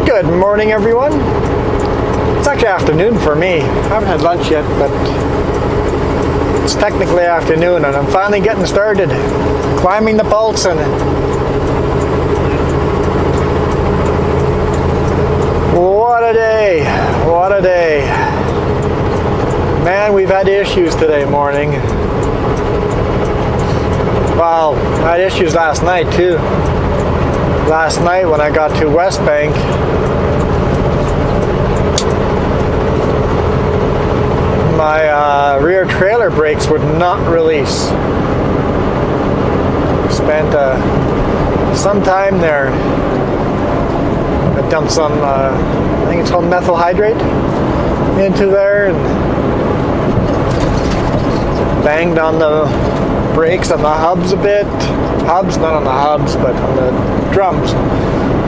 Good morning, everyone. It's actually afternoon for me. I haven't had lunch yet, but it's technically afternoon, and I'm finally getting started climbing the pulse. And what a day! What a day! Man, we've had issues today morning. Well, I had issues last night too. Last night when I got to West Bank, my rear trailer brakes would not release. Spent some time there. I dumped some, I think it's called methyl hydrate into there and banged on the brakes on the hubs a bit. Hubs, not on the hubs, but on the drums.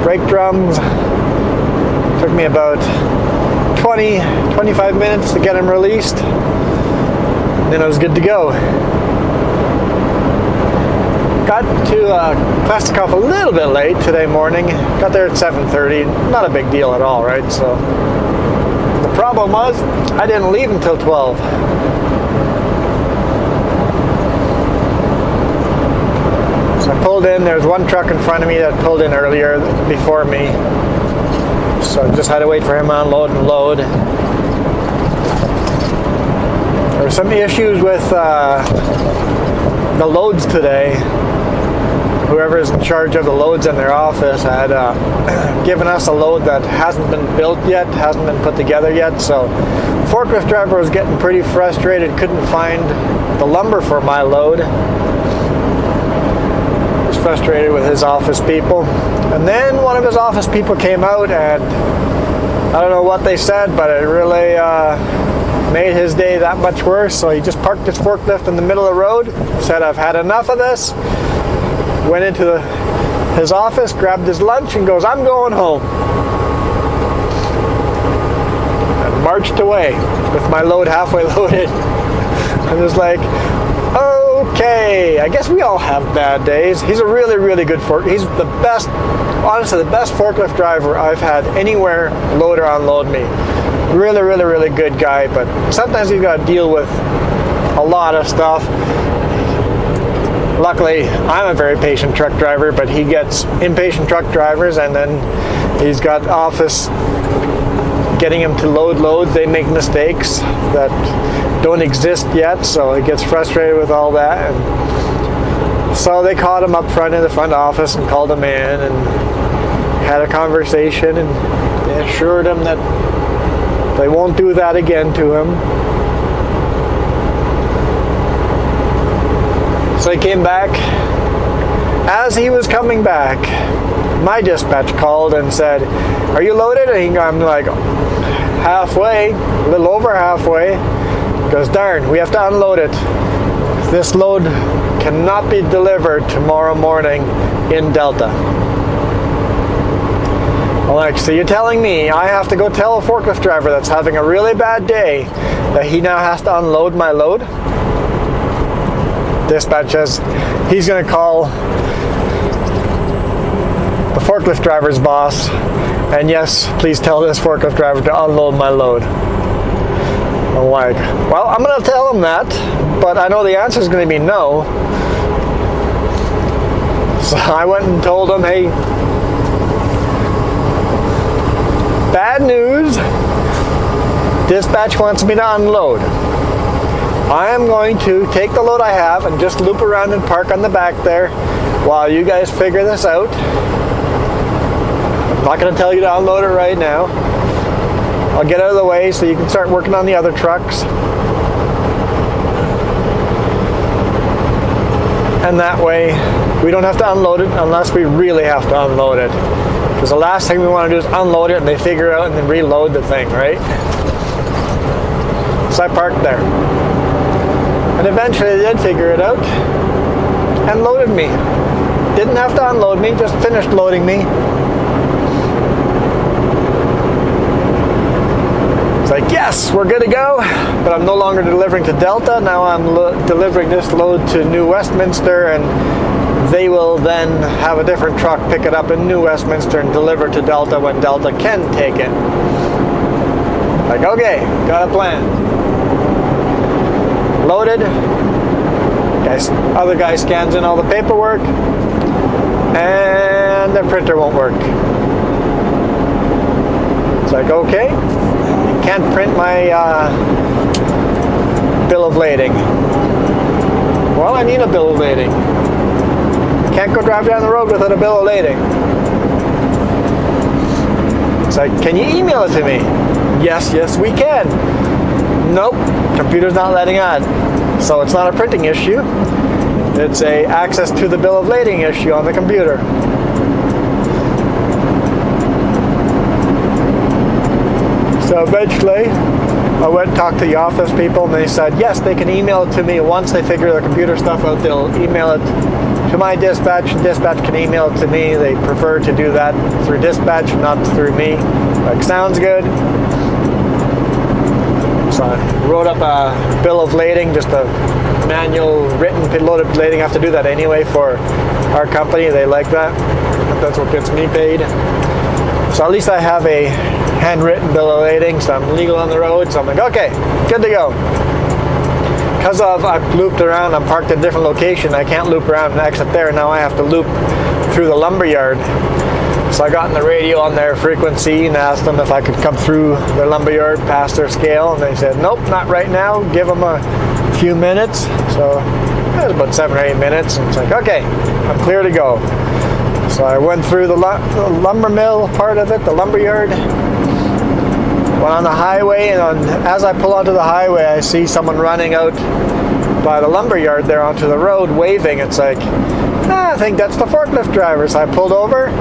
Brake drums. Took me about 25 minutes to get them released. Then I was good to go. Got to Klastikov a little bit late today morning. Got there at 7:30. Not a big deal at all, right? So the problem was I didn't leave until 12. So I pulled in. There was one truck in front of me that pulled in earlier before me. So I just had to wait for him to unload and load. There were some issues with the loads today. Whoever's in charge of the loads in their office had given us a load that hasn't been built yet, hasn't been put together yet. So the forklift driver was getting pretty frustrated, couldn't find the lumber for my load. Was frustrated with his office people. And then one of his office people came out, and I don't know what they said, but it really made his day that much worse. So he just parked his forklift in the middle of the road, said, "I've had enough of this." Went into his office, grabbed his lunch, and goes, "I'm going home." And marched away with my load halfway loaded. I was like, okay, I guess we all have bad days. He's a really, really good he's the best, honestly, the best forklift driver I've had anywhere load or unload me. Really, really, really good guy, but sometimes you've got to deal with a lot of stuff. Luckily, I'm a very patient truck driver, but he gets impatient truck drivers, and then he's got office getting him to load loads. They make mistakes that don't exist yet, so he gets frustrated with all that. And so they caught him up front in the front office and called him in and had a conversation, and they assured him that they won't do that again to him. So he came back. As he was coming back, my dispatch called and said, "Are you loaded?" And I'm like, halfway, a little over halfway. He goes, "Darn, we have to unload it. This load cannot be delivered tomorrow morning in Delta." I'm like, "So you're telling me I have to go tell a forklift driver that's having a really bad day that he now has to unload my load?" Dispatch says he's going to call the forklift driver's boss, and yes, please tell this forklift driver to unload my load. I'm like, well, I'm going to tell him that, but I know the answer is going to be no. So I went and told him, "Hey, bad news. Dispatch wants me to unload. I am going to take the load I have and just loop around and park on the back there while you guys figure this out. I'm not going to tell you to unload it right now. I'll get out of the way so you can start working on the other trucks. And that way, we don't have to unload it unless we really have to unload it. Because the last thing we want to do is unload it and they figure it out and then reload the thing, right?" So I parked there. And eventually they did figure it out and loaded me. Didn't have to unload me, just finished loading me. It's like, yes, we're good to go, but I'm no longer delivering to Delta. Now I'm delivering this load to New Westminster, and they will then have a different truck pick it up in New Westminster and deliver to Delta when Delta can take it. Like, okay, got a plan. Loaded. Other guy scans in all the paperwork, and the printer won't work. It's like, okay, you can't print my bill of lading. Well, I need a bill of lading. Can't go drive down the road without a bill of lading. It's like, can you email it to me? Yes, we can. Nope, computer's not letting on. So it's not a printing issue. It's a access to the bill of lading issue on the computer. So eventually, I went and talked to the office people, and they said, yes, they can email it to me. Once they figure the computer stuff out, they'll email it to my dispatch. Dispatch can email it to me. They prefer to do that through dispatch, not through me. Like, sounds good. So I wrote up a bill of lading, just a manual written loaded lading. I have to do that anyway for our company. They like that. That's what gets me paid. So at least I have a handwritten bill of lading, so I'm legal on the road. So I'm like, okay, good to go. Because I've looped around, I'm parked in a different location, I can't loop around and exit there. Now I have to loop through the lumberyard. So I got in the radio on their frequency and asked them if I could come through their lumberyard past their scale, and they said, nope, not right now, give them a few minutes. So it was about 7 or 8 minutes, and it's like, okay, I'm clear to go. So I went through the lumber mill part of it, the lumberyard, went on the highway, and as I pull onto the highway, I see someone running out by the lumberyard there onto the road waving. It's like, I think that's the forklift driver. So I pulled over.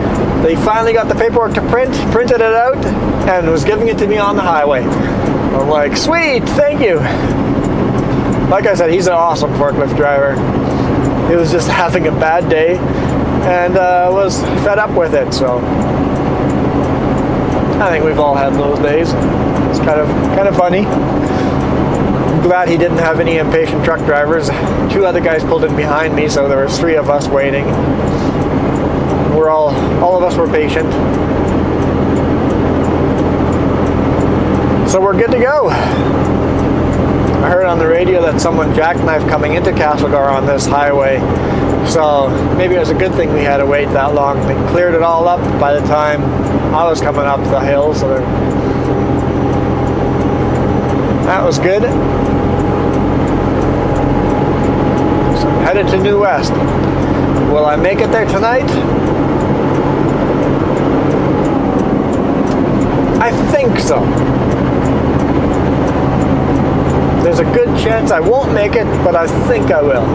They finally got the paperwork to print, printed it out, and was giving it to me on the highway. I'm like, sweet, thank you. Like I said, he's an awesome forklift driver. He was just having a bad day and was fed up with it. So I think we've all had those days. It's kind of funny. I'm glad he didn't have any impatient truck drivers. 2 other guys pulled in behind me, so there was 3 of us waiting. We're all of us were patient. So we're good to go. I heard on the radio that someone jackknifed coming into Castlegar on this highway. So maybe it was a good thing we had to wait that long. They cleared it all up by the time I was coming up the hill, so that was good. So I'm headed to New West. Will I make it there tonight? I think so. There's a good chance I won't make it, but I think I will.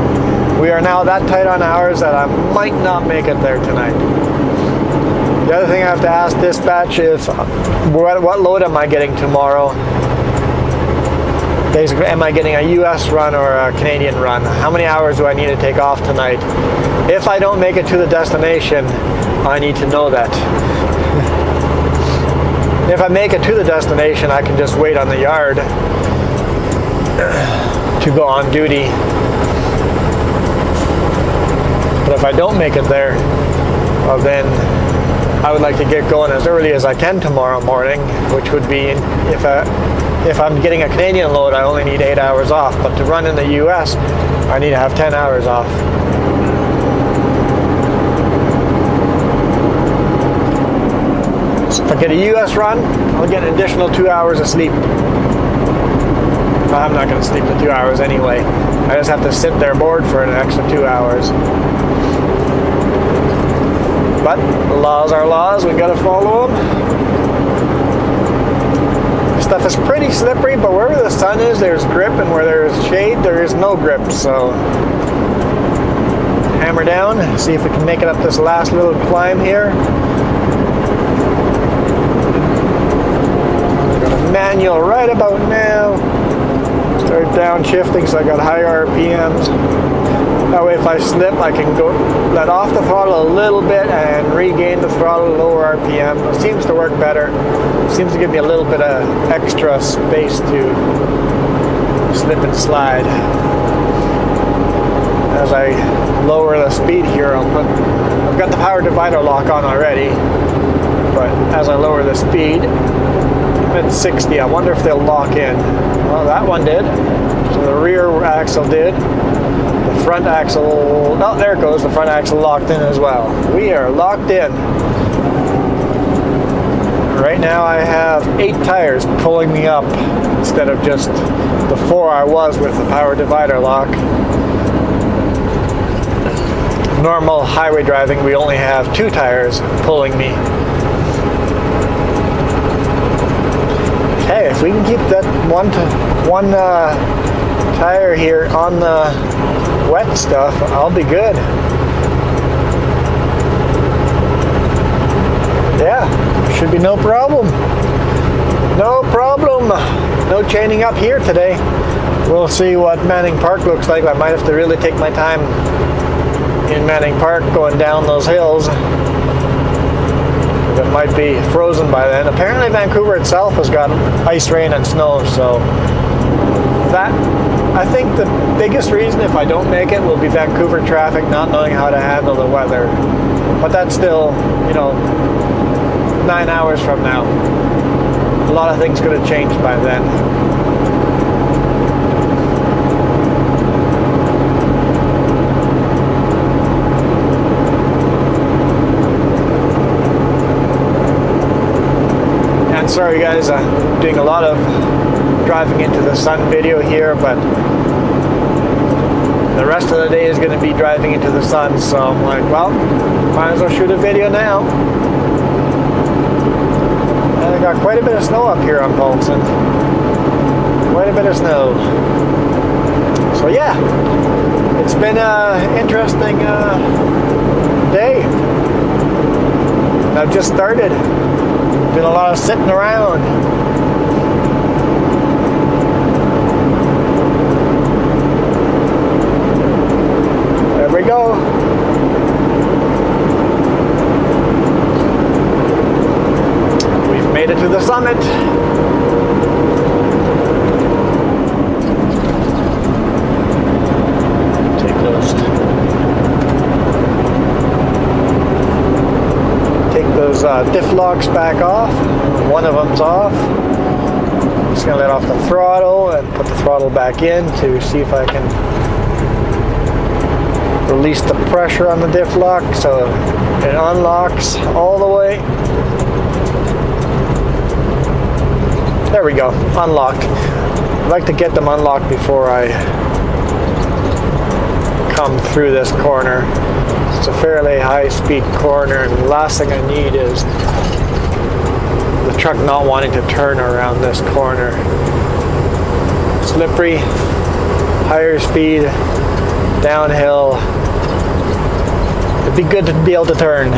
We are now that tight on hours that I might not make it there tonight. The other thing I have to ask dispatch is, what load am I getting tomorrow? Basically, am I getting a US run or a Canadian run? How many hours do I need to take off tonight? If I don't make it to the destination, I need to know that. If I make it to the destination, I can just wait on the yard to go on duty. But if I don't make it there, well then I would like to get going as early as I can tomorrow morning, which would be, if I'm getting a Canadian load, I only need 8 hours off. But to run in the US, I need to have 10 hours off. So if I get a US run, I'll get an additional 2 hours of sleep. I'm not going to sleep the 2 hours anyway. I just have to sit there bored for an extra 2 hours. But the laws are laws. We got to follow them. Stuff is pretty slippery, but wherever the sun is, there's grip, and where there's shade, there is no grip. So hammer down, see if we can make it up this last little climb here. Manual right about now. Start downshifting, so I got higher RPMs. That way if I slip, I can go let off the throttle a little bit and regain the throttle at lower RPM. It seems to work better. It seems to give me a little bit of extra space to slip and slide. as I lower the speed here, I've got the power divider lock on already, but as I lower the speed, I'm at 60. I wonder if they'll lock in. Well, that one did. So the rear axle did. The front axle, oh, there it goes. The front axle locked in as well. We are locked in. Right now I have 8 tires pulling me up instead of just the 4 I was with the power divider lock. Normal highway driving, we only have 2 tires pulling me. Okay, if we can keep that one tire here on the wet stuff, I'll be good. Yeah, should be no problem. No problem. No chaining up here today. We'll see what Manning Park looks like. I might have to really take my time in Manning Park going down those hills. It might be frozen by then. Apparently Vancouver itself has got ice, rain, and snow, so that, I think the biggest reason if I don't make it will be Vancouver traffic not knowing how to handle the weather. But that's still, 9 hours from now. A lot of things could have changed by then. And sorry guys, I'm doing a lot of driving into the sun video here, but the rest of the day is going to be driving into the sun, so I'm like, well, might as well shoot a video now. And I got quite a bit of snow up here on Bolton. Quite a bit of snow. So yeah, it's been an interesting day. I've just started. Been a lot of sitting around. There we go. We've made it to the summit. Take those diff locks back off. One of them's off. Just gonna let off the throttle and put the throttle back in to see if I can release the pressure on the diff lock so it unlocks all the way. There we go, unlocked. I'd like to get them unlocked before I come through this corner. It's a fairly high-speed corner, and the last thing I need is the truck not wanting to turn around this corner. Slippery, higher speed, downhill. It'd be good to be able to turn.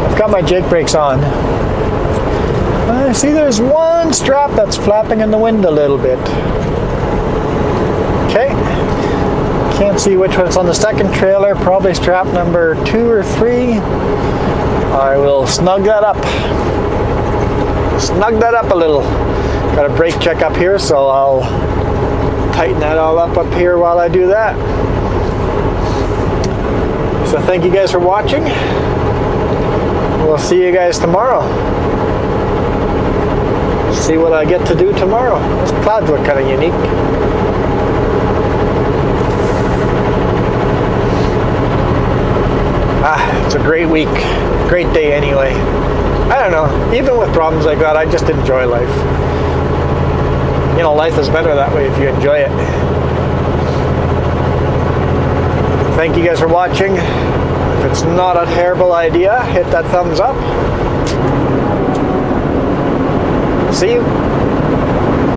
I've got my jake brakes on. I see there's one strap that's flapping in the wind a little bit. Okay. Can't see which one's on the second trailer. Probably strap number 2 or 3. I will snug that up. Snug that up a little. Got a brake check up here, so I'll tighten that all up here while I do that. So thank you guys for watching. We'll see you guys tomorrow. See what I get to do tomorrow. Those clouds look kind of unique. It's a great week. Great day anyway. I don't know. Even with problems like that, I just enjoy life. Life is better that way if you enjoy it. Thank you guys for watching. If it's not a terrible idea, hit that thumbs up. See you.